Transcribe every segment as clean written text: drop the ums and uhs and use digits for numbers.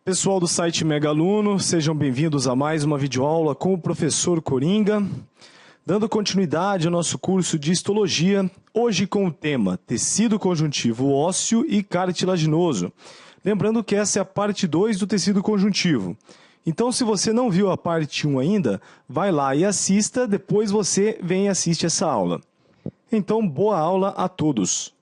Pessoal do site Mega Aluno, sejam bem-vindos a mais uma videoaula com o professor Coringa. Dando continuidade ao nosso curso de histologia, hoje com o tema tecido conjuntivo ósseo e cartilaginoso. Lembrando que essa é a parte 2 do tecido conjuntivo. Então, se você não viu a parte 1 ainda, vai lá e assista, depois você vem e assiste essa aula. Então, boa aula a todos!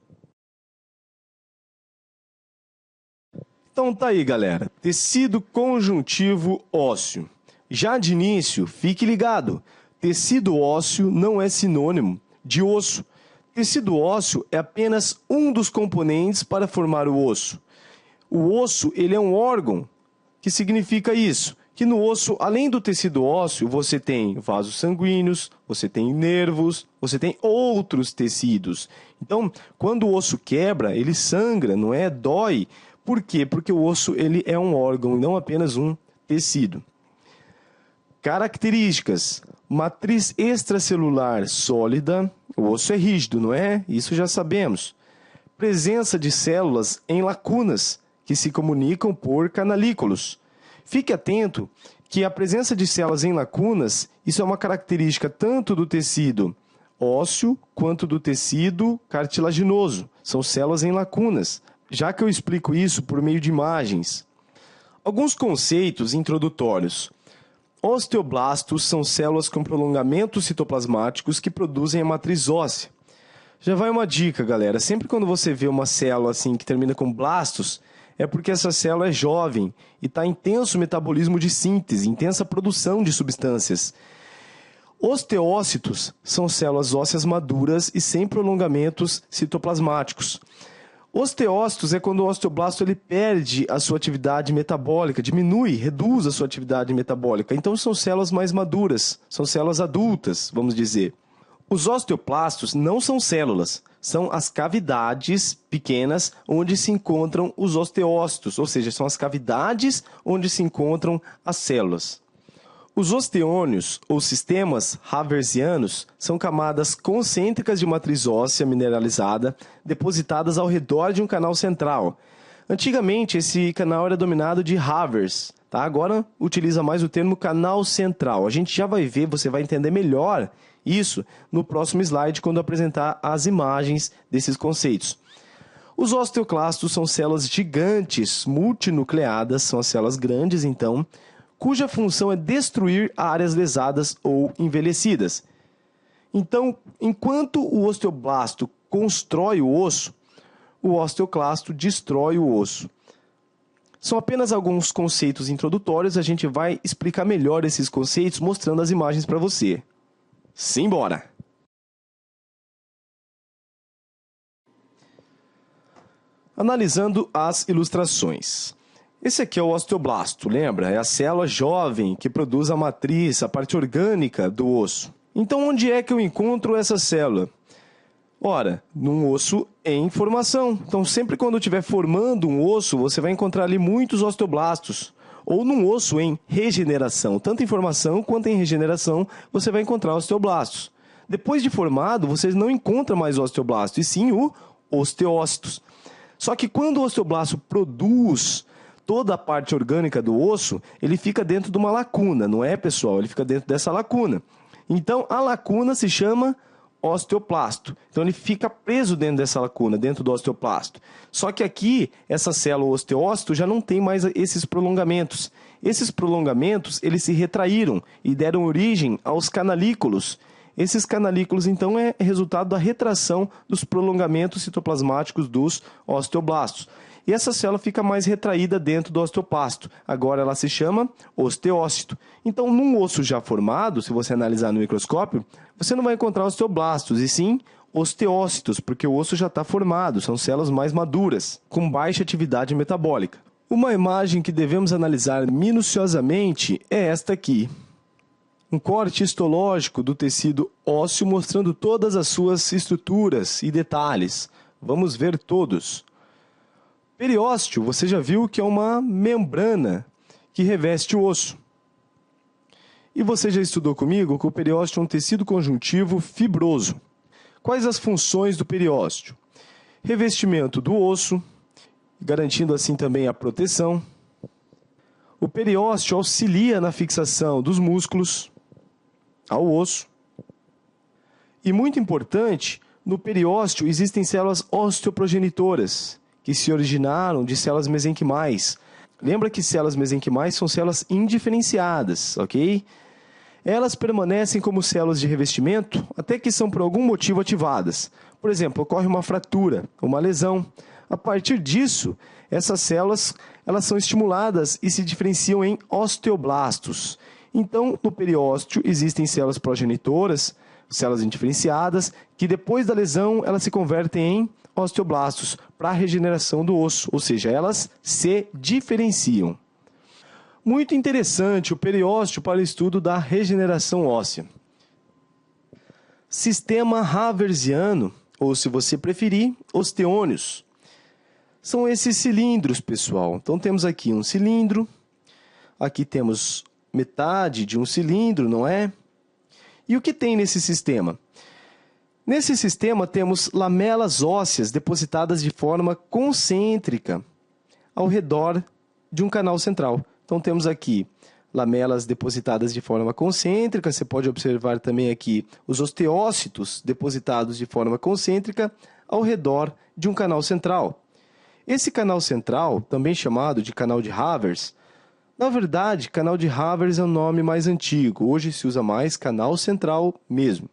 Então tá aí, galera, tecido conjuntivo ósseo. Já de início, fique ligado, tecido ósseo não é sinônimo de osso. Tecido ósseo é apenas um dos componentes para formar o osso. O osso, ele é um órgão. Que significa isso? Que no osso, além do tecido ósseo, você tem vasos sanguíneos, você tem nervos, você tem outros tecidos. Então, quando o osso quebra, ele sangra, não é? Dói. Por quê? Porque o osso ele é um órgão e não apenas um tecido. Características. Matriz extracelular sólida. O osso é rígido, não é? Isso já sabemos. Presença de células em lacunas, que se comunicam por canalículos. Fique atento que a presença de células em lacunas, isso é uma característica tanto do tecido ósseo quanto do tecido cartilaginoso. São células em lacunas. Já que eu explico isso por meio de imagens. Alguns conceitos introdutórios. Osteoblastos são células com prolongamentos citoplasmáticos que produzem a matriz óssea. Já vai uma dica, galera. Sempre quando você vê uma célula assim que termina com blastos, é porque essa célula é jovem e está em intenso metabolismo de síntese, intensa produção de substâncias. Osteócitos são células ósseas maduras e sem prolongamentos citoplasmáticos. Osteócitos é quando o osteoblasto ele perde a sua atividade metabólica, diminui, reduz a sua atividade metabólica. Então são células mais maduras, são células adultas, vamos dizer. Os osteoplastos não são células, são as cavidades pequenas onde se encontram os osteócitos, ou seja, são as cavidades onde se encontram as células. Os osteônios, ou sistemas haversianos, são camadas concêntricas de matriz óssea mineralizada depositadas ao redor de um canal central. Antigamente, esse canal era dominado de Havers, tá? Agora utiliza mais o termo canal central. A gente já vai ver, você vai entender melhor isso no próximo slide, quando apresentar as imagens desses conceitos. Os osteoclastos são células gigantes, multinucleadas, são as células grandes, então, cuja função é destruir áreas lesadas ou envelhecidas. Então, enquanto o osteoblasto constrói o osso, o osteoclasto destrói o osso. São apenas alguns conceitos introdutórios, a gente vai explicar melhor esses conceitos mostrando as imagens para você. Simbora! Analisando as ilustrações. Esse aqui é o osteoblasto, lembra? É a célula jovem que produz a matriz, a parte orgânica do osso. Então, onde é que eu encontro essa célula? Ora, num osso em formação. Então, sempre quando estiver formando um osso, você vai encontrar ali muitos osteoblastos. Ou num osso em regeneração. Tanto em formação quanto em regeneração, você vai encontrar osteoblastos. Depois de formado, você não encontra mais o osteoblasto, e sim o osteócitos. Só que quando o osteoblasto produz toda a parte orgânica do osso, ele fica dentro de uma lacuna, não é, pessoal? Ele fica dentro dessa lacuna. Então, a lacuna se chama osteoplasto. Então, ele fica preso dentro dessa lacuna, dentro do osteoplasto. Só que aqui, essa célula osteócito já não tem mais esses prolongamentos. Esses prolongamentos, eles se retraíram e deram origem aos canalículos. Esses canalículos, então, é resultado da retração dos prolongamentos citoplasmáticos dos osteoblastos. E essa célula fica mais retraída dentro do osteoplasto. Agora ela se chama osteócito. Então, num osso já formado, se você analisar no microscópio, você não vai encontrar osteoblastos, e sim osteócitos, porque o osso já está formado, são células mais maduras, com baixa atividade metabólica. Uma imagem que devemos analisar minuciosamente é esta aqui. Um corte histológico do tecido ósseo mostrando todas as suas estruturas e detalhes. Vamos ver todos. Periósteo, você já viu que é uma membrana que reveste o osso. E você já estudou comigo que o periósteo é um tecido conjuntivo fibroso. Quais as funções do periósteo? Revestimento do osso, garantindo assim também a proteção. O periósteo auxilia na fixação dos músculos ao osso. E muito importante, no periósteo existem células osteoprogenitoras, que se originaram de células mesenquimais. Lembra que células mesenquimais são células indiferenciadas, ok? Elas permanecem como células de revestimento até que são por algum motivo ativadas. Por exemplo, ocorre uma fratura, uma lesão. A partir disso, essas células elas são estimuladas e se diferenciam em osteoblastos. Então, no periósteo existem células progenitoras, células indiferenciadas, que depois da lesão elas se convertem em osteoblastos para a regeneração do osso, ou seja, elas se diferenciam. Muito interessante o periósteo para o estudo da regeneração óssea. Sistema haversiano, ou se você preferir, osteônios. São esses cilindros, pessoal. Então temos aqui um cilindro, aqui temos metade de um cilindro, não é? E o que tem nesse sistema? Nesse sistema temos lamelas ósseas depositadas de forma concêntrica ao redor de um canal central. Então temos aqui lamelas depositadas de forma concêntrica, você pode observar também aqui os osteócitos depositados de forma concêntrica ao redor de um canal central. Esse canal central, também chamado de canal de Havers, na verdade, canal de Havers é o nome mais antigo, hoje se usa mais canal central mesmo.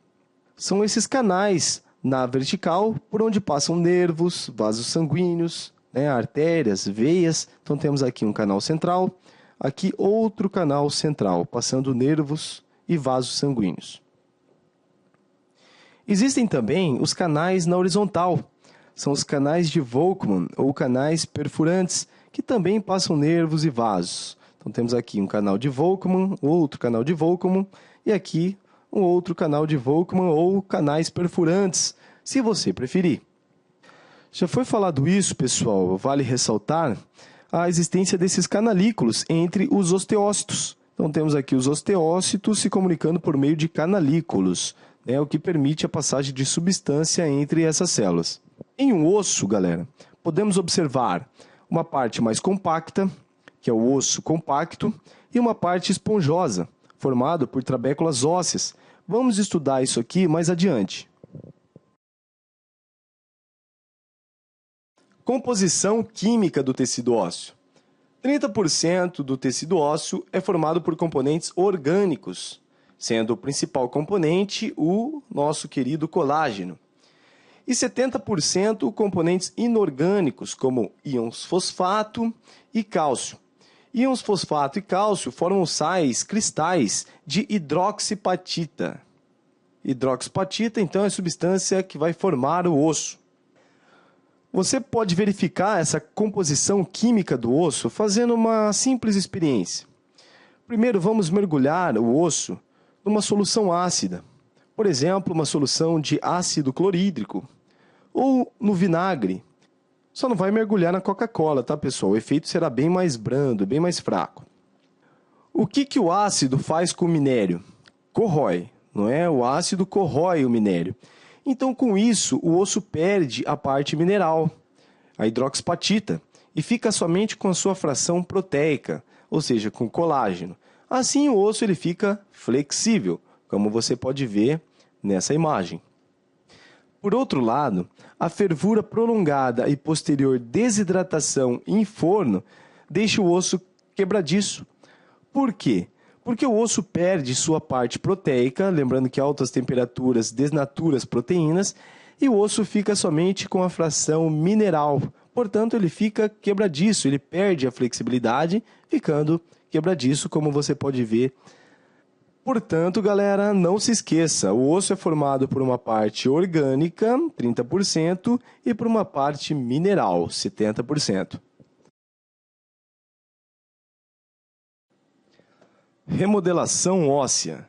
São esses canais na vertical por onde passam nervos, vasos sanguíneos, artérias, veias. Então temos aqui um canal central, aqui outro canal central, passando nervos e vasos sanguíneos. Existem também os canais na horizontal, são os canais de Volkmann ou canais perfurantes, que também passam nervos e vasos. Então temos aqui um canal de Volkmann, outro canal de Volkmann e aqui um outro canal de Volkmann ou canais perfurantes, se você preferir. Já foi falado isso, pessoal, vale ressaltar a existência desses canalículos entre os osteócitos. Então temos aqui os osteócitos se comunicando por meio de canalículos, o que permite a passagem de substância entre essas células. Em um osso, galera, podemos observar uma parte mais compacta, que é o osso compacto, e uma parte esponjosa, formado por trabéculas ósseas. Vamos estudar isso aqui mais adiante. Composição química do tecido ósseo. 30% do tecido ósseo é formado por componentes orgânicos, sendo o principal componente o nosso querido colágeno. E 70% componentes inorgânicos, como íons fosfato e cálcio. Íons fosfato e cálcio formam sais cristais de hidroxipatita. Hidroxipatita, então, é a substância que vai formar o osso. Você pode verificar essa composição química do osso fazendo uma simples experiência. Primeiro, vamos mergulhar o osso numa solução ácida. Por exemplo, uma solução de ácido clorídrico ou no vinagre. Só não vai mergulhar na Coca-Cola, tá, pessoal? O efeito será bem mais brando, bem mais fraco. O que o ácido faz com o minério? Corrói, não é? O ácido corrói o minério. Então, com isso, o osso perde a parte mineral, a hidroxipatita, e fica somente com a sua fração proteica, ou seja, com colágeno. Assim, o osso ele fica flexível, como você pode ver nessa imagem. Por outro lado, a fervura prolongada e posterior desidratação em forno deixa o osso quebradiço. Por quê? Porque o osso perde sua parte proteica, lembrando que altas temperaturas desnaturam as proteínas, e o osso fica somente com a fração mineral. Portanto, ele fica quebradiço, ele perde a flexibilidade, ficando quebradiço, como você pode ver. Portanto, galera, não se esqueça, o osso é formado por uma parte orgânica, 30%, e por uma parte mineral, 70%. Remodelação óssea.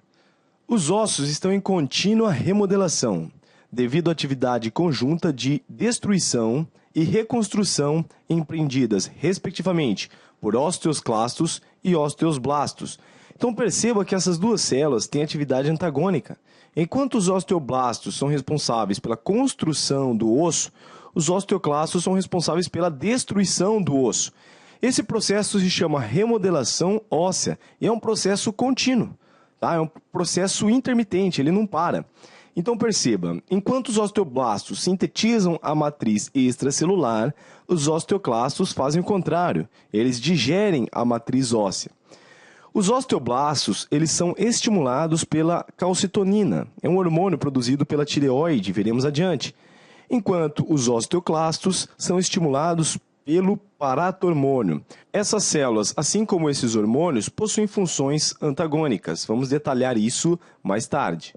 Os ossos estão em contínua remodelação, devido à atividade conjunta de destruição e reconstrução empreendidas, respectivamente, por osteoclastos e osteoblastos. Então perceba que essas duas células têm atividade antagônica. Enquanto os osteoblastos são responsáveis pela construção do osso, os osteoclastos são responsáveis pela destruição do osso. Esse processo se chama remodelação óssea e é um processo contínuo, tá? É um processo intermitente, ele não para. Então perceba, enquanto os osteoblastos sintetizam a matriz extracelular, os osteoclastos fazem o contrário, eles digerem a matriz óssea. Os osteoblastos, eles são estimulados pela calcitonina, é um hormônio produzido pela tireoide, veremos adiante, enquanto os osteoclastos são estimulados pelo paratormônio. Essas células, assim como esses hormônios, possuem funções antagônicas. Vamos detalhar isso mais tarde.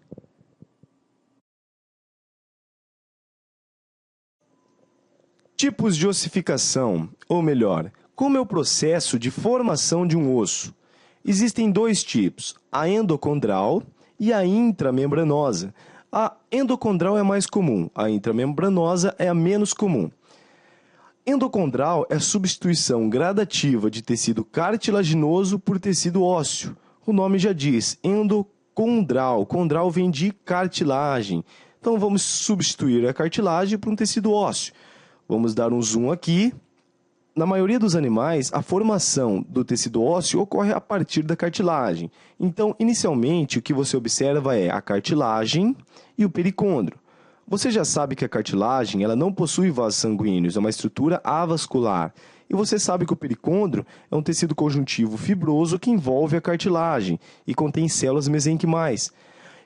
Tipos de ossificação, ou melhor, como é o processo de formação de um osso? Existem dois tipos, a endocondral e a intramembranosa. A endocondral é mais comum, a intramembranosa é a menos comum. Endocondral é a substituição gradativa de tecido cartilaginoso por tecido ósseo. O nome já diz, endocondral. Condral vem de cartilagem. Então vamos substituir a cartilagem por um tecido ósseo. Vamos dar um zoom aqui. Na maioria dos animais, a formação do tecido ósseo ocorre a partir da cartilagem. Então, inicialmente, o que você observa é a cartilagem e o pericôndrio. Você já sabe que a cartilagem ela não possui vasos sanguíneos, é uma estrutura avascular. E você sabe que o pericôndrio é um tecido conjuntivo fibroso que envolve a cartilagem e contém células mesenquimais.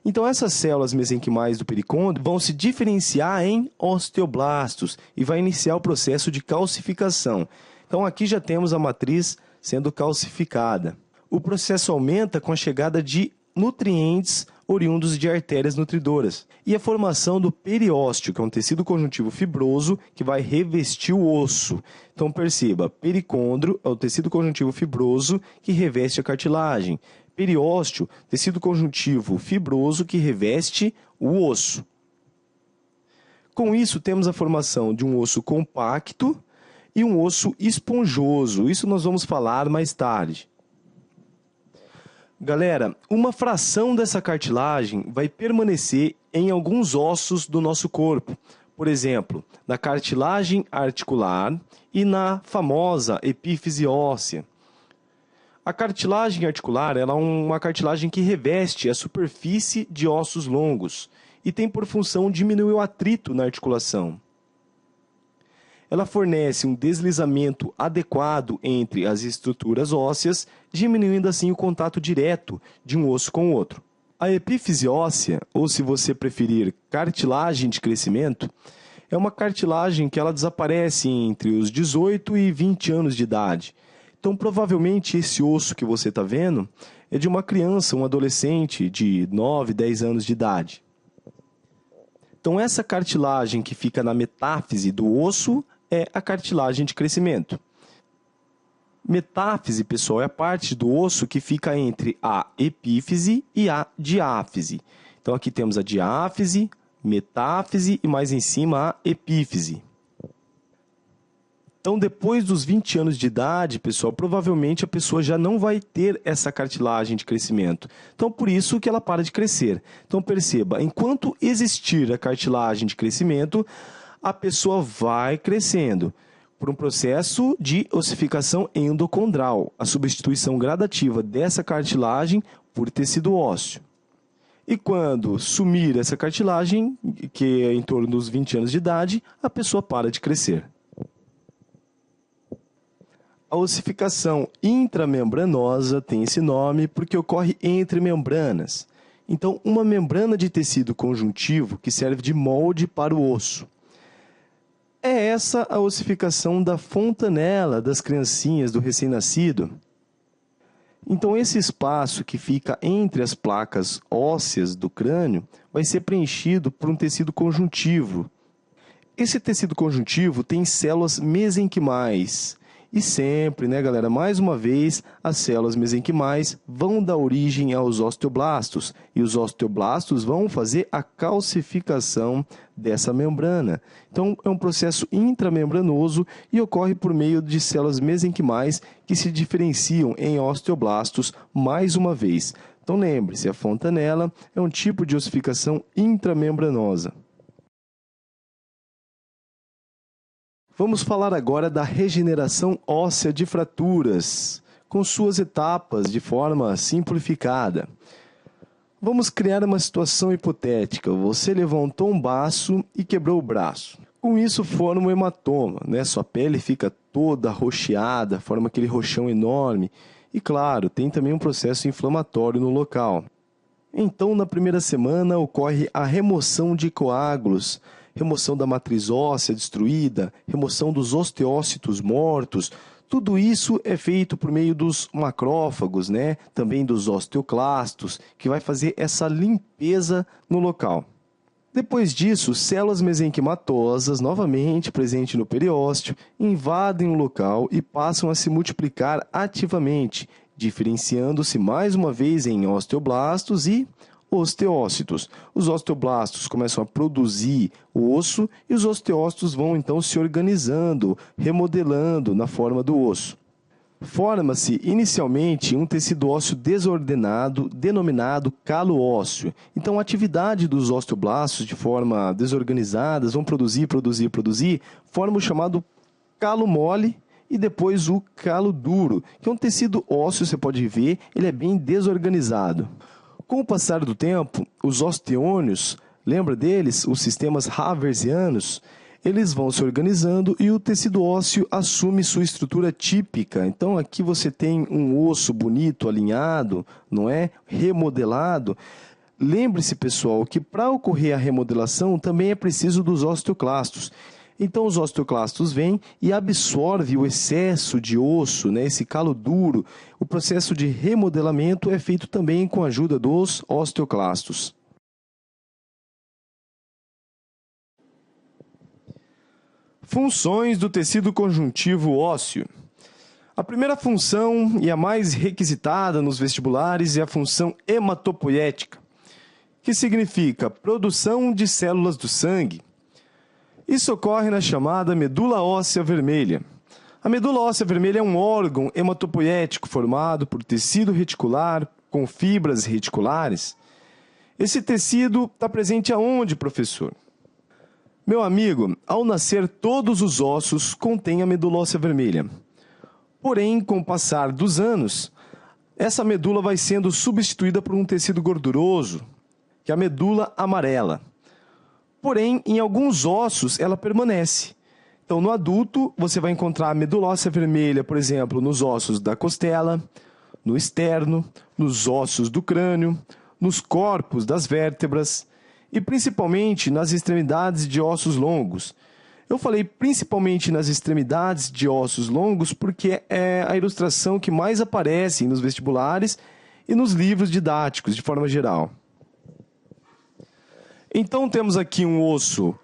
Então, essas células mesenquimais do pericôndrio vão se diferenciar em osteoblastos e vai iniciar o processo de calcificação. Então, aqui já temos a matriz sendo calcificada. O processo aumenta com a chegada de nutrientes oriundos de artérias nutridoras e a formação do periósteo, que é um tecido conjuntivo fibroso que vai revestir o osso. Então, perceba, pericôndrio é o tecido conjuntivo fibroso que reveste a cartilagem. Periósteo, tecido conjuntivo fibroso que reveste o osso. Com isso, temos a formação de um osso compacto e um osso esponjoso. Isso nós vamos falar mais tarde. Galera, uma fração dessa cartilagem vai permanecer em alguns ossos do nosso corpo. Por exemplo, na cartilagem articular e na famosa epífise óssea. A cartilagem articular ela é uma cartilagem que reveste a superfície de ossos longos e tem por função diminuir o atrito na articulação. Ela fornece um deslizamento adequado entre as estruturas ósseas, diminuindo assim o contato direto de um osso com o outro. A epífise óssea, ou se você preferir, cartilagem de crescimento, é uma cartilagem que ela desaparece entre os 18 e 20 anos de idade. Então, provavelmente, esse osso que você está vendo é de uma criança, um adolescente de 9, 10 anos de idade. Então, essa cartilagem que fica na metáfise do osso é a cartilagem de crescimento. Metáfise, pessoal, é a parte do osso que fica entre a epífise e a diáfise. Então, aqui temos a diáfise, metáfise e mais em cima a epífise. Então, depois dos 20 anos de idade, pessoal, provavelmente a pessoa já não vai ter essa cartilagem de crescimento. Então, por isso que ela para de crescer. Então, perceba, enquanto existir a cartilagem de crescimento, a pessoa vai crescendo por um processo de ossificação endocondral, a substituição gradativa dessa cartilagem por tecido ósseo. E quando sumir essa cartilagem, que é em torno dos 20 anos de idade, a pessoa para de crescer. A ossificação intramembranosa tem esse nome porque ocorre entre membranas. Então, uma membrana de tecido conjuntivo que serve de molde para o osso. É essa a ossificação da fontanela das criancinhas, do recém-nascido. Então, esse espaço que fica entre as placas ósseas do crânio vai ser preenchido por um tecido conjuntivo. Esse tecido conjuntivo tem células mesenquimais. E sempre, né, galera, mais uma vez, as células mesenquimais vão dar origem aos osteoblastos. E os osteoblastos vão fazer a calcificação dessa membrana. Então, é um processo intramembranoso e ocorre por meio de células mesenquimais que se diferenciam em osteoblastos mais uma vez. Então, lembre-se, a fontanela é um tipo de ossificação intramembranosa. Vamos falar agora da regeneração óssea de fraturas, com suas etapas de forma simplificada. Vamos criar uma situação hipotética. Você levou um tombaço e quebrou o braço. Com isso forma um hematoma, né? Sua pele fica toda roxeada, forma aquele roxão enorme. E claro, tem também um processo inflamatório no local. Então, na primeira semana, ocorre a remoção de coágulos, remoção da matriz óssea destruída, remoção dos osteócitos mortos. Tudo isso é feito por meio dos macrófagos, né? Também dos osteoclastos, que vai fazer essa limpeza no local. Depois disso, células mesenquimatosas, novamente presentes no periósteo, invadem o local e passam a se multiplicar ativamente, diferenciando-se mais uma vez em osteoblastos e osteócitos. Os osteoblastos começam a produzir o osso e os osteócitos vão então se organizando, remodelando na forma do osso. Forma-se inicialmente um tecido ósseo desordenado, denominado calo ósseo. Então, a atividade dos osteoblastos de forma desorganizada vão produzir, forma o chamado calo mole e depois o calo duro, que é um tecido ósseo, você pode ver, ele é bem desorganizado. Com o passar do tempo, os osteônios, lembra deles, os sistemas haversianos, eles vão se organizando e o tecido ósseo assume sua estrutura típica. Então aqui você tem um osso bonito, alinhado, não é? Remodelado. Lembre-se, pessoal, que para ocorrer a remodelação também é preciso dos osteoclastos. Então os osteoclastos vêm e absorvem o excesso de osso, né? Esse calo duro. O processo de remodelamento é feito também com a ajuda dos osteoclastos. Funções do tecido conjuntivo ósseo. A primeira função e a mais requisitada nos vestibulares é a função hematopoética, que significa produção de células do sangue. Isso ocorre na chamada medula óssea vermelha. A medula óssea vermelha é um órgão hematopoético formado por tecido reticular com fibras reticulares. Esse tecido está presente aonde, professor? Meu amigo, ao nascer todos os ossos contêm a medula óssea vermelha. Porém, com o passar dos anos, essa medula vai sendo substituída por um tecido gorduroso, que é a medula amarela. Porém, em alguns ossos ela permanece. Então, no adulto, você vai encontrar a medula óssea vermelha, por exemplo, nos ossos da costela, no externo, nos ossos do crânio, nos corpos das vértebras, e principalmente nas extremidades de ossos longos. Eu falei principalmente nas extremidades de ossos longos porque é a ilustração que mais aparece nos vestibulares e nos livros didáticos, de forma geral. Então temos aqui um osso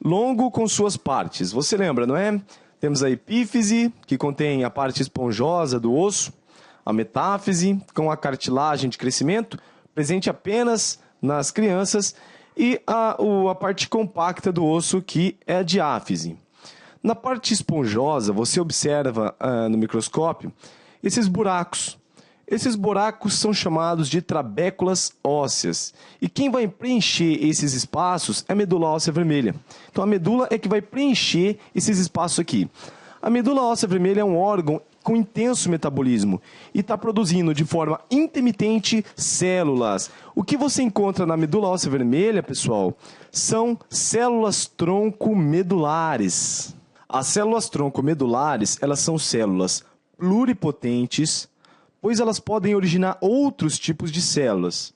longo com suas partes. Você lembra, não é? Temos a epífise, que contém a parte esponjosa do osso, a metáfise, com a cartilagem de crescimento, presente apenas nas crianças, e a parte compacta do osso, que é a diáfise. Na parte esponjosa, você observa no microscópio esses buracos. Esses buracos são chamados de trabéculas ósseas. E quem vai preencher esses espaços é a medula óssea vermelha. Então a medula é que vai preencher esses espaços aqui. A medula óssea vermelha é um órgão com intenso metabolismo e está produzindo de forma intermitente células. O que você encontra na medula óssea vermelha, pessoal, são células tronco medulares. As células tronco medulares, elas são células pluripotentes, pois elas podem originar outros tipos de células.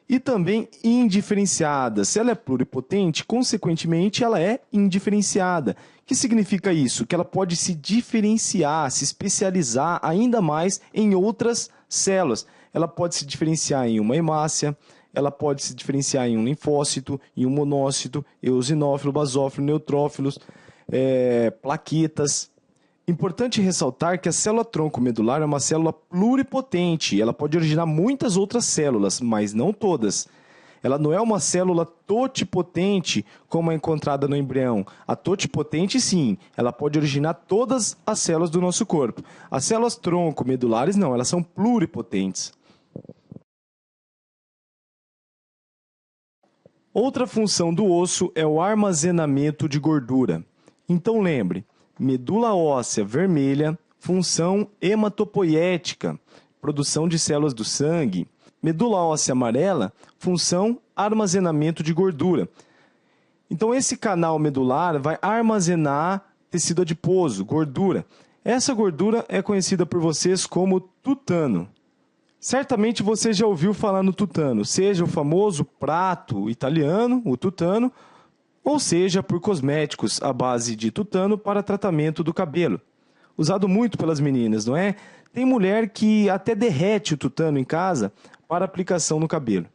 E também indiferenciada. Se ela é pluripotente, consequentemente, ela é indiferenciada. O que significa isso? Que ela pode se diferenciar, se especializar ainda mais em outras células. Ela pode se diferenciar em uma hemácia, ela pode se diferenciar em um linfócito, em um monócito, eosinófilo, basófilo, neutrófilos, plaquetas. Importante ressaltar que a célula tronco medular é uma célula pluripotente. Ela pode originar muitas outras células, mas não todas. Ela não é uma célula totipotente, como é encontrada no embrião. A totipotente, sim, ela pode originar todas as células do nosso corpo. As células tronco medulares, não, elas são pluripotentes. Outra função do osso é o armazenamento de gordura. Então lembre, medula óssea vermelha, função hematopoética, produção de células do sangue. Medula óssea amarela, função armazenamento de gordura. Então esse canal medular vai armazenar tecido adiposo, gordura. Essa gordura é conhecida por vocês como tutano. Certamente você já ouviu falar no tutano, seja o famoso prato italiano, o tutano, ou seja por cosméticos à base de tutano para tratamento do cabelo. Usado muito pelas meninas, não é? Tem mulher que até derrete o tutano em casa para aplicação no cabelo.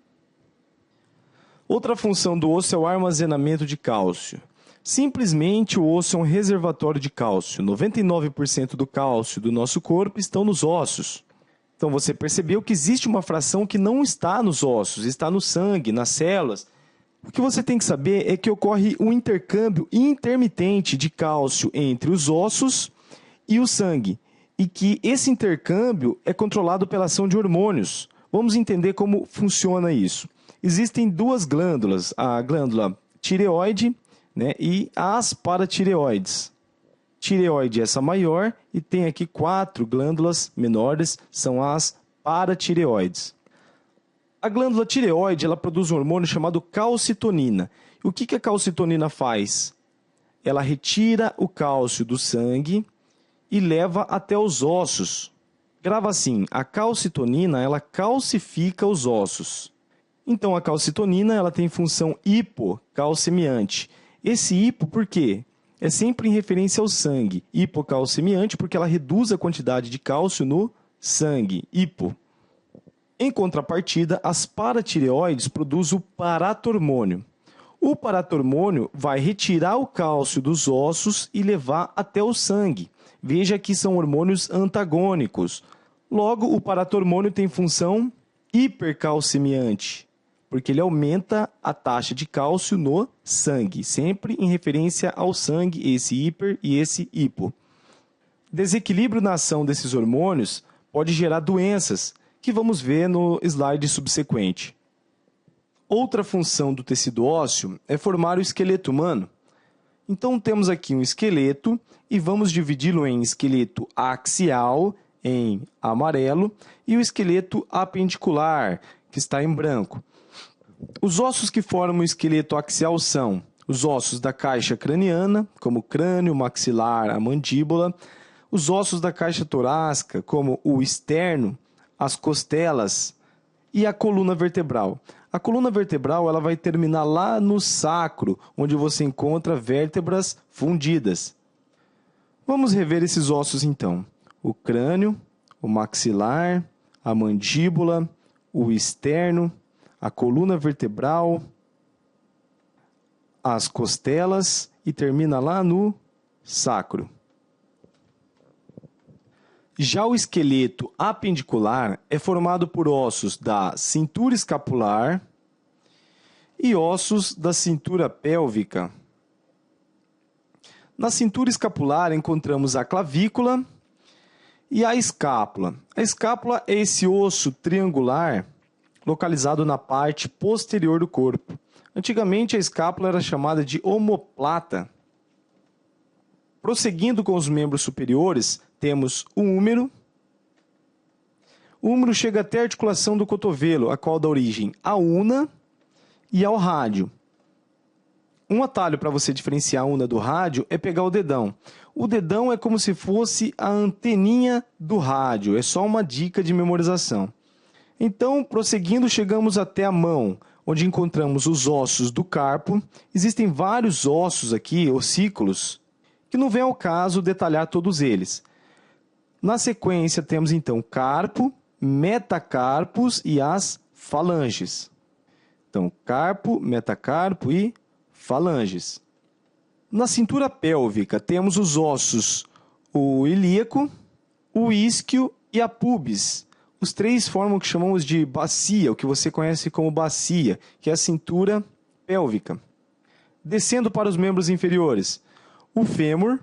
Outra função do osso é o armazenamento de cálcio. Simplesmente o osso é um reservatório de cálcio. 99% do cálcio do nosso corpo estão nos ossos. Então você percebeu que existe uma fração que não está nos ossos, está no sangue, nas células. O que você tem que saber é que ocorre um intercâmbio intermitente de cálcio entre os ossos e o sangue, e que esse intercâmbio é controlado pela ação de hormônios. Vamos entender como funciona isso. Existem duas glândulas, a glândula tireoide, né, e as paratireoides. Tireoide é essa maior e tem aqui 4 glândulas menores, são as paratireoides. A glândula tireoide ela produz um hormônio chamado calcitonina. O que a calcitonina faz? Ela retira o cálcio do sangue e leva até os ossos. Grava assim, a calcitonina ela calcifica os ossos. Então a calcitonina ela tem função hipocalcemiante. Esse hipo por quê? É sempre em referência ao sangue. Hipocalcemiante porque ela reduz a quantidade de cálcio no sangue. Hipo. Em contrapartida, as paratireoides produzem o paratormônio. O paratormônio vai retirar o cálcio dos ossos e levar até o sangue. Veja que são hormônios antagônicos. Logo, o paratormônio tem função hipercalcemiante, porque ele aumenta a taxa de cálcio no sangue, sempre em referência ao sangue, esse hiper e esse hipo. Desequilíbrio na ação desses hormônios pode gerar doenças, que vamos ver no slide subsequente. Outra função do tecido ósseo é formar o esqueleto humano. Então temos aqui um esqueleto e vamos dividi-lo em esqueleto axial, em amarelo, e o esqueleto apendicular, que está em branco. Os ossos que formam o esqueleto axial são os ossos da caixa craniana, como o crânio, o maxilar, a mandíbula, os ossos da caixa torácica, como o externo, as costelas e a coluna vertebral. A coluna vertebral ela vai terminar lá no sacro, onde você encontra vértebras fundidas. Vamos rever esses ossos então. O crânio, o maxilar, a mandíbula, o externo, a coluna vertebral, as costelas e termina lá no sacro. Já o esqueleto apendicular é formado por ossos da cintura escapular e ossos da cintura pélvica. Na cintura escapular encontramos a clavícula e a escápula. A escápula é esse osso triangular localizado na parte posterior do corpo. Antigamente a escápula era chamada de omoplata. Prosseguindo com os membros superiores, temos o húmero. O húmero chega até a articulação do cotovelo, a qual dá origem à una e ao rádio. Um atalho para você diferenciar a una do rádio é pegar o dedão. O dedão é como se fosse a anteninha do rádio, é só uma dica de memorização. Então, prosseguindo, chegamos até a mão, onde encontramos os ossos do carpo. Existem vários ossos aqui, ossículos, que não vem ao caso detalhar todos eles. Na sequência, temos então carpo, metacarpos e as falanges. Então, carpo, metacarpo e falanges. Na cintura pélvica, temos os ossos, o ilíaco, o isquio e a pubis. Os três formam o que chamamos de bacia, o que você conhece como bacia, que é a cintura pélvica. Descendo para os membros inferiores, o fêmur,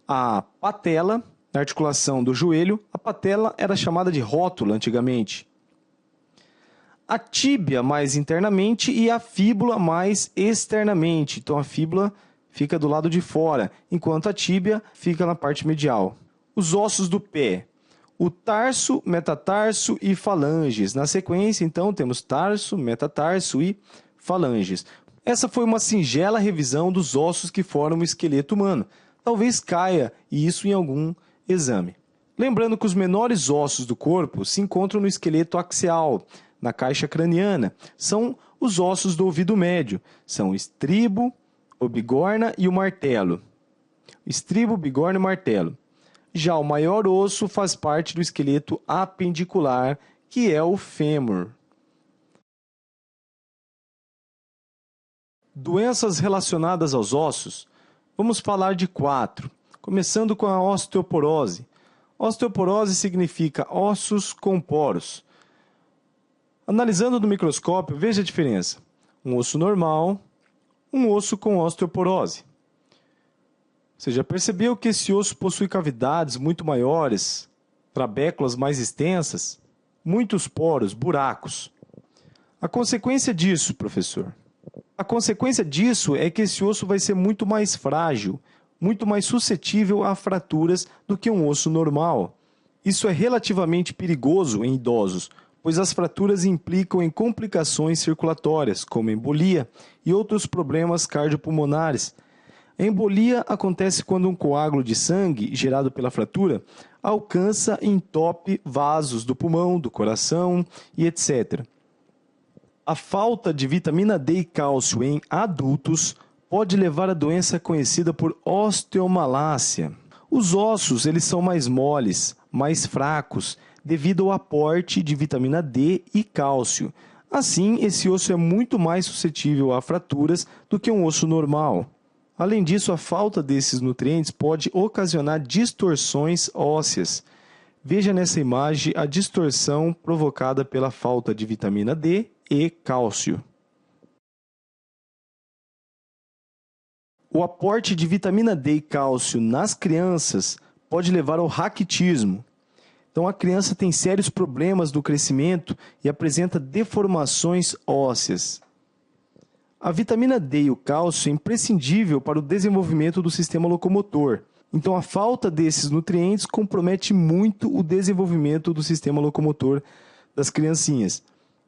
a patela, na articulação do joelho. A patela era chamada de rótula antigamente. A tíbia mais internamente e a fíbula mais externamente. Então a fíbula fica do lado de fora, enquanto a tíbia fica na parte medial. Os ossos do pé: o tarso, metatarso e falanges. Na sequência, então, temos tarso, metatarso e falanges. Essa foi uma singela revisão dos ossos que formam o esqueleto humano. Talvez caia isso em algum exame. Lembrando que os menores ossos do corpo se encontram no esqueleto axial, na caixa craniana. São os ossos do ouvido médio. São o estribo, o bigorna e o martelo. Estribo, bigorna e martelo. Já o maior osso faz parte do esqueleto apendicular, que é o fêmur. Doenças relacionadas aos ossos, vamos falar de 4, começando com a osteoporose. Osteoporose significa ossos com poros. Analisando no microscópio, veja a diferença. Um osso normal, um osso com osteoporose. Você já percebeu que esse osso possui cavidades muito maiores, trabéculas mais extensas, muitos poros, buracos. A consequência disso, professor? A consequência disso é que esse osso vai ser muito mais frágil, muito mais suscetível a fraturas do que um osso normal. Isso é relativamente perigoso em idosos, pois as fraturas implicam em complicações circulatórias, como embolia e outros problemas cardiopulmonares. A embolia acontece quando um coágulo de sangue, gerado pela fratura, alcança e entope vasos do pulmão, do coração e etc. A falta de vitamina D e cálcio em adultos pode levar à doença conhecida por osteomalácia. Os ossos eles são mais moles, mais fracos, devido ao aporte de vitamina D e cálcio. Assim, esse osso é muito mais suscetível a fraturas do que um osso normal. Além disso, a falta desses nutrientes pode ocasionar distorções ósseas. Veja nessa imagem a distorção provocada pela falta de vitamina D e cálcio. O aporte de vitamina D e cálcio nas crianças pode levar ao raquitismo. Então, a criança tem sérios problemas do crescimento e apresenta deformações ósseas. A vitamina D e o cálcio é imprescindível para o desenvolvimento do sistema locomotor. Então, a falta desses nutrientes compromete muito o desenvolvimento do sistema locomotor das criancinhas.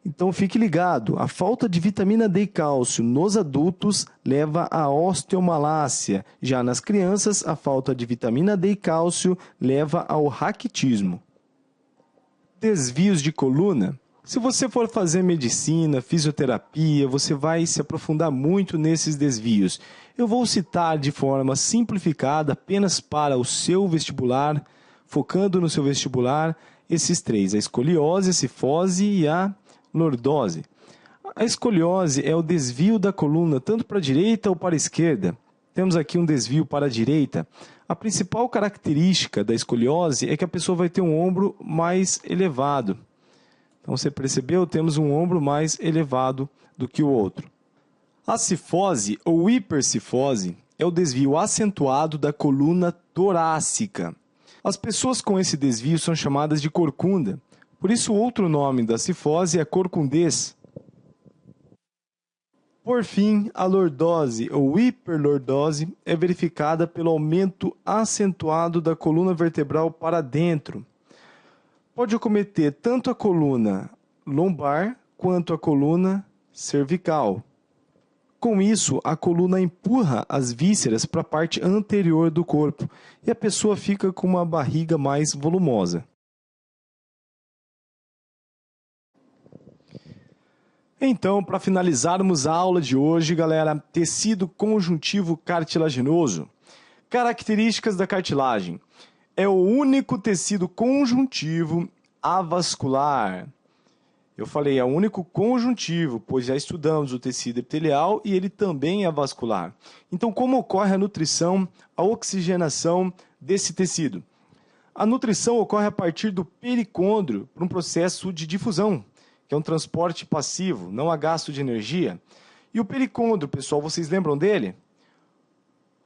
Então, fique ligado, a falta de vitamina D e cálcio nos adultos leva à osteomalácia. Já nas crianças, a falta de vitamina D e cálcio leva ao raquitismo. Desvios de coluna. Se você for fazer medicina, fisioterapia, você vai se aprofundar muito nesses desvios. Eu vou citar de forma simplificada apenas para o seu vestibular, focando no seu vestibular, esses 3, a escoliose, a cifose e a lordose. A escoliose é o desvio da coluna tanto para a direita ou para a esquerda. Temos aqui um desvio para a direita. A principal característica da escoliose é que a pessoa vai ter um ombro mais elevado. Então, você percebeu? Temos um ombro mais elevado do que o outro. A cifose ou hipercifose é o desvio acentuado da coluna torácica. As pessoas com esse desvio são chamadas de corcunda. Por isso, outro nome da cifose é corcundez. Por fim, a lordose ou hiperlordose é verificada pelo aumento acentuado da coluna vertebral para dentro. Pode acometer tanto a coluna lombar quanto a coluna cervical. Com isso, a coluna empurra as vísceras para a parte anterior do corpo e a pessoa fica com uma barriga mais volumosa. Então, para finalizarmos a aula de hoje, galera, tecido conjuntivo cartilaginoso. Características da cartilagem. É o único tecido conjuntivo avascular. Eu falei, é o único conjuntivo, pois já estudamos o tecido epitelial e ele também é vascular. Então, como ocorre a nutrição, a oxigenação desse tecido? A nutrição ocorre a partir do pericôndrio por um processo de difusão, que é um transporte passivo, não há gasto de energia. E o pericôndrio, pessoal, vocês lembram dele?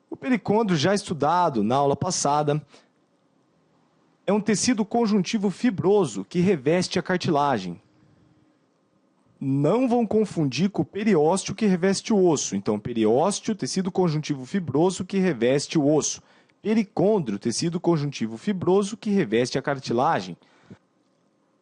O pericôndrio, já estudado na aula passada, é um tecido conjuntivo fibroso que reveste a cartilagem. Não vão confundir com o periósteo que reveste o osso. Então, periósteo, tecido conjuntivo fibroso que reveste o osso. Pericôndrio, tecido conjuntivo fibroso que reveste a cartilagem.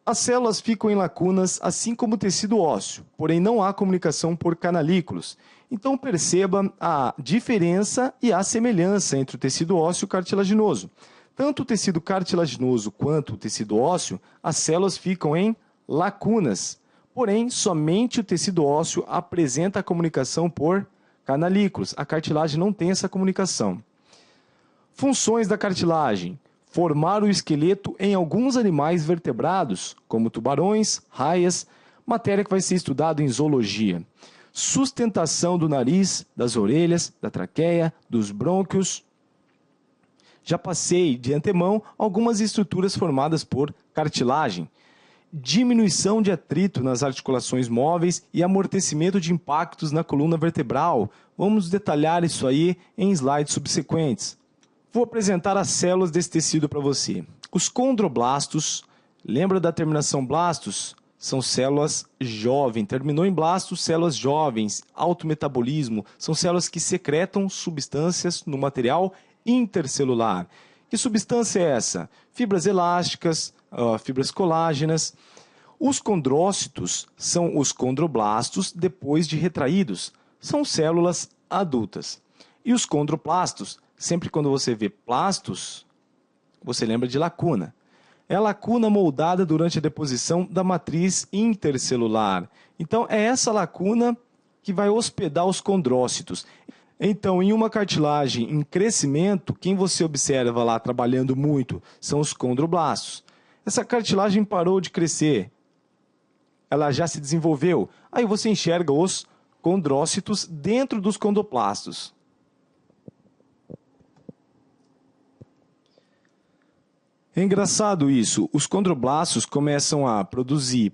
As células ficam em lacunas, assim como o tecido ósseo, porém não há comunicação por canalículos. Então perceba a diferença e a semelhança entre o tecido ósseo cartilaginoso. Tanto o tecido cartilaginoso quanto o tecido ósseo, as células ficam em lacunas. Porém, somente o tecido ósseo apresenta a comunicação por canalículos. A cartilagem não tem essa comunicação. Funções da cartilagem: formar o esqueleto em alguns animais vertebrados, como tubarões, raias, matéria que vai ser estudada em zoologia. Sustentação do nariz, das orelhas, da traqueia, dos brônquios. Já passei de antemão algumas estruturas formadas por cartilagem. Diminuição de atrito nas articulações móveis e amortecimento de impactos na coluna vertebral. Vamos detalhar isso aí em slides subsequentes. Vou apresentar as células desse tecido para você. Os condroblastos, lembra da terminação blastos? São células jovens. Terminou em blastos, células jovens. Alto metabolismo, são células que secretam substâncias no material intercelular. Que substância é essa? Fibras elásticas, fibras colágenas. Os condrócitos são os condroblastos depois de retraídos. São células adultas. E os condroplastos, sempre quando você vê plastos, você lembra de lacuna. É a lacuna moldada durante a deposição da matriz intercelular. Então, é essa lacuna que vai hospedar os condrócitos. Então, em uma cartilagem em crescimento, quem você observa lá trabalhando muito são os condroblastos. Essa cartilagem parou de crescer, ela já se desenvolveu. Aí você enxerga os condrócitos dentro dos condroplastos. É engraçado isso, os condroblastos começam a produzir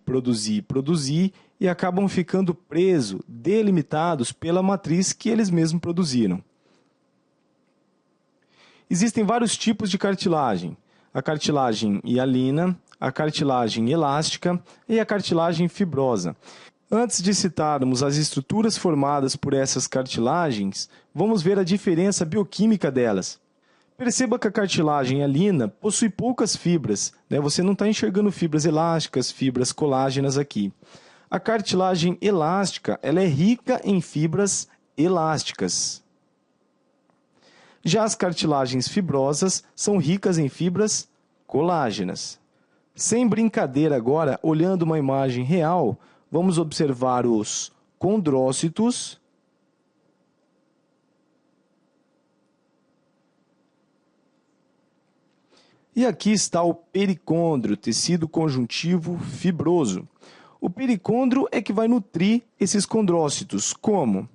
e acabam ficando presos, delimitados pela matriz que eles mesmos produziram. Existem vários tipos de cartilagem. A cartilagem hialina, a cartilagem elástica e a cartilagem fibrosa. Antes de citarmos as estruturas formadas por essas cartilagens, vamos ver a diferença bioquímica delas. Perceba que a cartilagem hialina possui poucas fibras, né? Você não está enxergando fibras elásticas, fibras colágenas aqui. A cartilagem elástica, ela é rica em fibras elásticas. Já as cartilagens fibrosas são ricas em fibras colágenas. Sem brincadeira agora, olhando uma imagem real, vamos observar os condrócitos e aqui está o pericôndrio, tecido conjuntivo fibroso. O pericôndrio é que vai nutrir esses condrócitos. Como?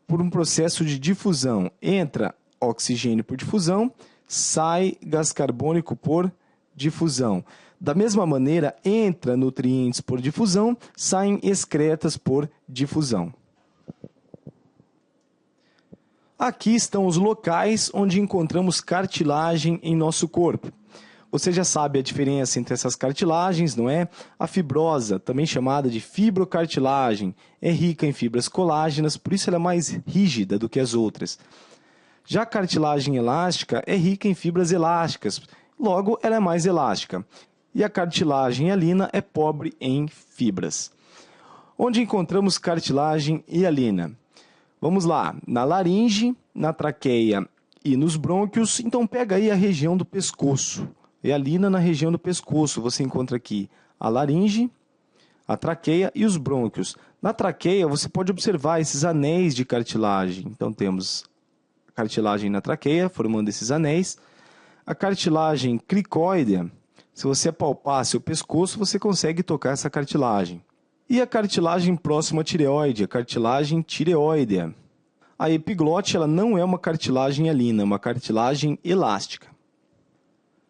Por um processo de difusão. Entra oxigênio por difusão, sai gás carbônico por difusão. Da mesma maneira, entra nutrientes por difusão, saem excretas por difusão. Aqui estão os locais onde encontramos cartilagem em nosso corpo. Você já sabe a diferença entre essas cartilagens, não é? A fibrosa, também chamada de fibrocartilagem, é rica em fibras colágenas, por isso ela é mais rígida do que as outras. Já a cartilagem elástica é rica em fibras elásticas, logo ela é mais elástica. E a cartilagem hialina é pobre em fibras. Onde encontramos cartilagem hialina? Vamos lá, na laringe, na traqueia e nos brônquios. Então pega aí a região do pescoço. Hialina na região do pescoço. Você encontra aqui a laringe, a traqueia e os brônquios. Na traqueia você pode observar esses anéis de cartilagem. Então temos cartilagem na traqueia, formando esses anéis. A cartilagem cricóidea, se você apalpar seu pescoço, você consegue tocar essa cartilagem. E a cartilagem próxima à tireoide, a cartilagem tireoidea. A epiglote ela não é uma cartilagem hialina, é uma cartilagem elástica.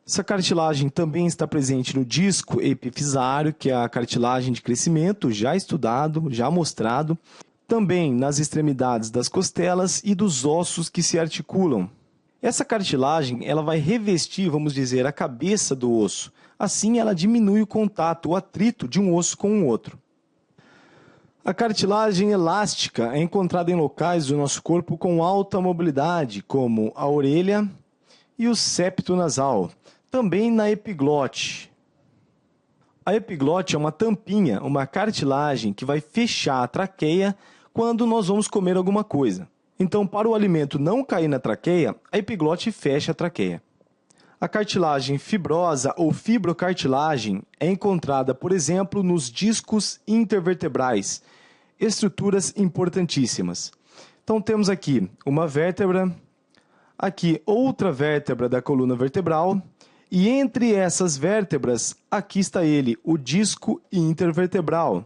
Essa cartilagem também está presente no disco epifisário, que é a cartilagem de crescimento, já estudado, já mostrado. Também nas extremidades das costelas e dos ossos que se articulam. Essa cartilagem ela vai revestir, vamos dizer, a cabeça do osso. Assim, ela diminui o contato, o atrito de um osso com o outro. A cartilagem elástica é encontrada em locais do nosso corpo com alta mobilidade, como a orelha e o septo nasal, também na epiglote. A epiglote é uma tampinha, uma cartilagem que vai fechar a traqueia quando nós vamos comer alguma coisa. Então, para o alimento não cair na traqueia, a epiglote fecha a traqueia. A cartilagem fibrosa ou fibrocartilagem é encontrada, por exemplo, nos discos intervertebrais, estruturas importantíssimas. Então, temos aqui uma vértebra, aqui outra vértebra da coluna vertebral, e entre essas vértebras, aqui está ele, o disco intervertebral.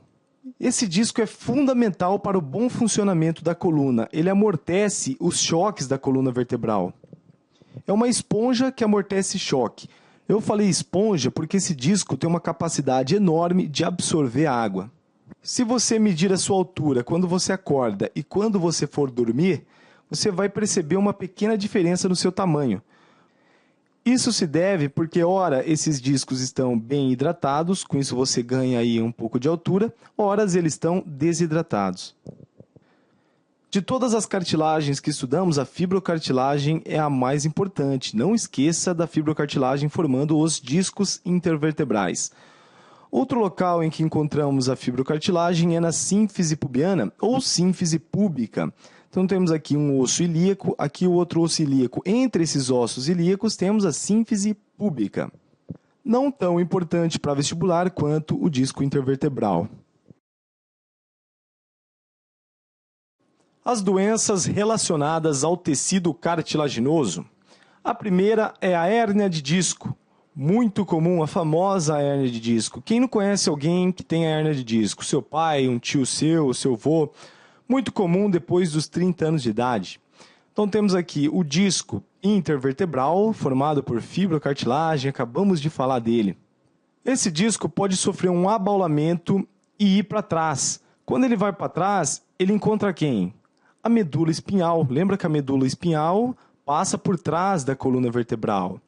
Esse disco é fundamental para o bom funcionamento da coluna. Ele amortece os choques da coluna vertebral. É uma esponja que amortece choque. Eu falei esponja porque esse disco tem uma capacidade enorme de absorver água. Se você medir a sua altura quando você acorda e quando você for dormir, você vai perceber uma pequena diferença no seu tamanho. Isso se deve porque, ora, esses discos estão bem hidratados, com isso você ganha aí um pouco de altura, ora, eles estão desidratados. De todas as cartilagens que estudamos, a fibrocartilagem é a mais importante. Não esqueça da fibrocartilagem formando os discos intervertebrais. Outro local em que encontramos a fibrocartilagem é na sínfise pubiana ou sínfise púbica. Então temos aqui um osso ilíaco, aqui o outro osso ilíaco. Entre esses ossos ilíacos temos a sínfise púbica. Não tão importante para vestibular quanto o disco intervertebral. As doenças relacionadas ao tecido cartilaginoso. A primeira é a hérnia de disco. Muito comum, a famosa hérnia de disco. Quem não conhece alguém que tem a hérnia de disco? Seu pai, um tio seu avô. Muito comum depois dos 30 anos de idade. Então temos aqui o disco intervertebral, formado por fibrocartilagem, acabamos de falar dele. Esse disco pode sofrer um abaulamento e ir para trás. Quando ele vai para trás, ele encontra quem? A medula espinhal. Lembra que a medula espinhal passa por trás da coluna vertebral.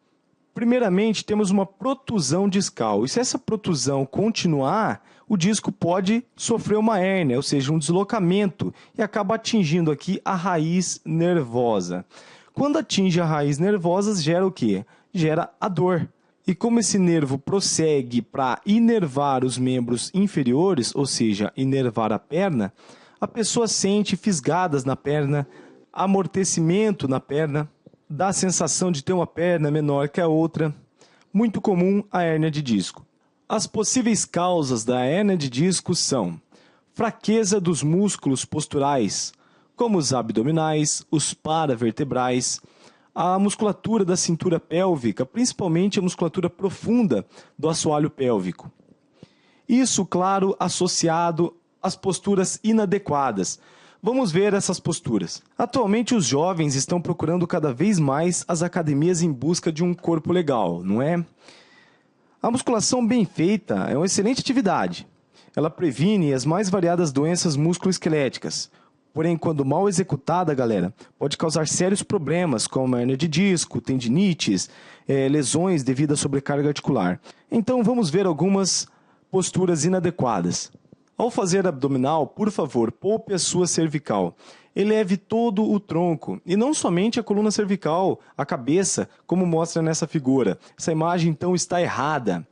Primeiramente, temos uma protusão discal. E se essa protusão continuar, o disco pode sofrer uma hérnia, ou seja, um deslocamento, e acaba atingindo aqui a raiz nervosa. Quando atinge a raiz nervosa, gera o quê? Gera a dor. E como esse nervo prossegue para inervar os membros inferiores, ou seja, inervar a perna, a pessoa sente fisgadas na perna, amortecimento na perna, dá a sensação de ter uma perna menor que a outra. Muito comum a hérnia de disco. As possíveis causas da hérnia de disco são fraqueza dos músculos posturais, como os abdominais, os paravertebrais, a musculatura da cintura pélvica, principalmente a musculatura profunda do assoalho pélvico. Isso, claro, associado às posturas inadequadas. Vamos ver essas posturas. Atualmente, os jovens estão procurando cada vez mais as academias em busca de um corpo legal, não é? A musculação bem feita é uma excelente atividade. Ela previne as mais variadas doenças musculoesqueléticas. Porém, quando mal executada, galera, pode causar sérios problemas, como hérnia de disco, tendinites, lesões devido à sobrecarga articular. Então, vamos ver algumas posturas inadequadas. Ao fazer abdominal, por favor, poupe a sua cervical. Eleve todo o tronco, e não somente a coluna cervical, a cabeça, como mostra nessa figura. Essa imagem, então, está errada.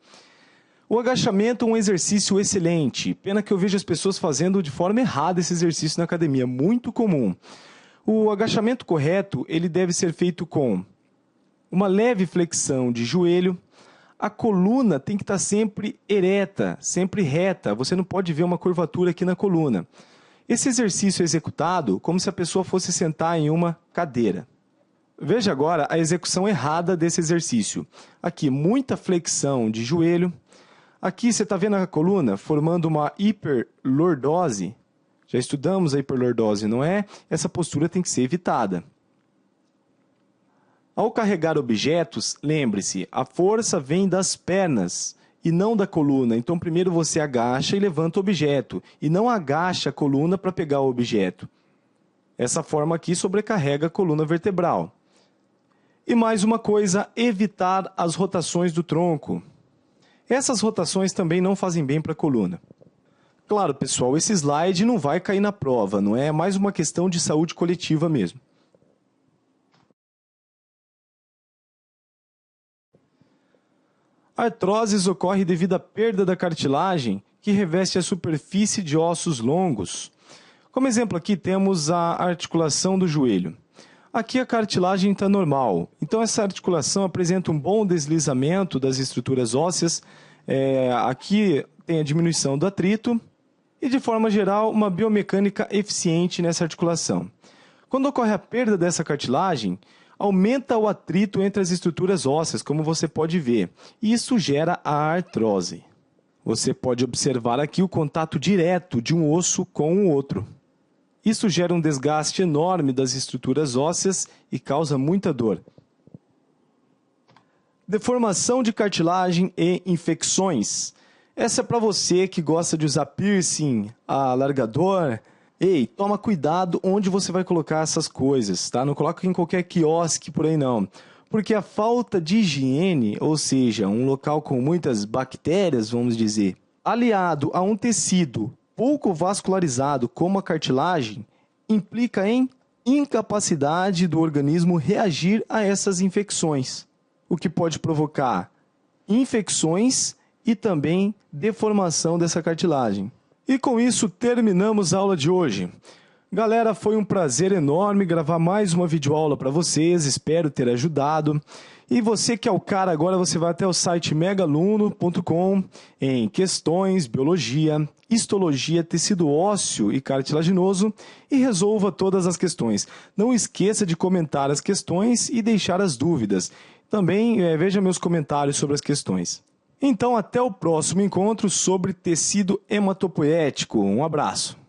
O agachamento é um exercício excelente. Pena que eu vejo as pessoas fazendo de forma errada esse exercício na academia, muito comum. O agachamento correto, ele deve ser feito com uma leve flexão de joelho. A coluna tem que estar sempre ereta, sempre reta. Você não pode ver uma curvatura aqui na coluna. Esse exercício é executado como se a pessoa fosse sentar em uma cadeira. Veja agora a execução errada desse exercício. Aqui, muita flexão de joelho. Aqui você está vendo a coluna formando uma hiperlordose. Já estudamos a hiperlordose, não é? Essa postura tem que ser evitada. Ao carregar objetos, lembre-se, a força vem das pernas e não da coluna. Então, primeiro você agacha e levanta o objeto, e não agacha a coluna para pegar o objeto. Essa forma aqui sobrecarrega a coluna vertebral. E mais uma coisa, evitar as rotações do tronco. Essas rotações também não fazem bem para a coluna. Claro, pessoal, esse slide não vai cair na prova, não é mais uma questão de saúde coletiva mesmo. A artrose ocorre devido à perda da cartilagem que reveste a superfície de ossos longos. Como exemplo aqui temos a articulação do joelho. Aqui a cartilagem está normal, então essa articulação apresenta um bom deslizamento das estruturas ósseas. Aqui tem a diminuição do atrito e, de forma geral, uma biomecânica eficiente nessa articulação. Quando ocorre a perda dessa cartilagem, aumenta o atrito entre as estruturas ósseas, como você pode ver, e isso gera a artrose. Você pode observar aqui o contato direto de um osso com o outro. Isso gera um desgaste enorme das estruturas ósseas e causa muita dor. Deformação de cartilagem e infecções. Essa é para você que gosta de usar piercing, alargador. Ei, toma cuidado onde você vai colocar essas coisas, tá? Não coloca em qualquer quiosque por aí não. Porque a falta de higiene, ou seja, um local com muitas bactérias, vamos dizer, aliado a um tecido pouco vascularizado como a cartilagem, implica em incapacidade do organismo reagir a essas infecções, o que pode provocar infecções e também deformação dessa cartilagem. E com isso terminamos a aula de hoje. Galera, foi um prazer enorme gravar mais uma videoaula para vocês, espero ter ajudado. E você que é o cara, agora você vai até o site megaluno.com em questões, biologia, histologia, tecido ósseo e cartilaginoso e resolva todas as questões. Não esqueça de comentar as questões e deixar as dúvidas. Também veja meus comentários sobre as questões. Então, até o próximo encontro sobre tecido hematopoético. Um abraço.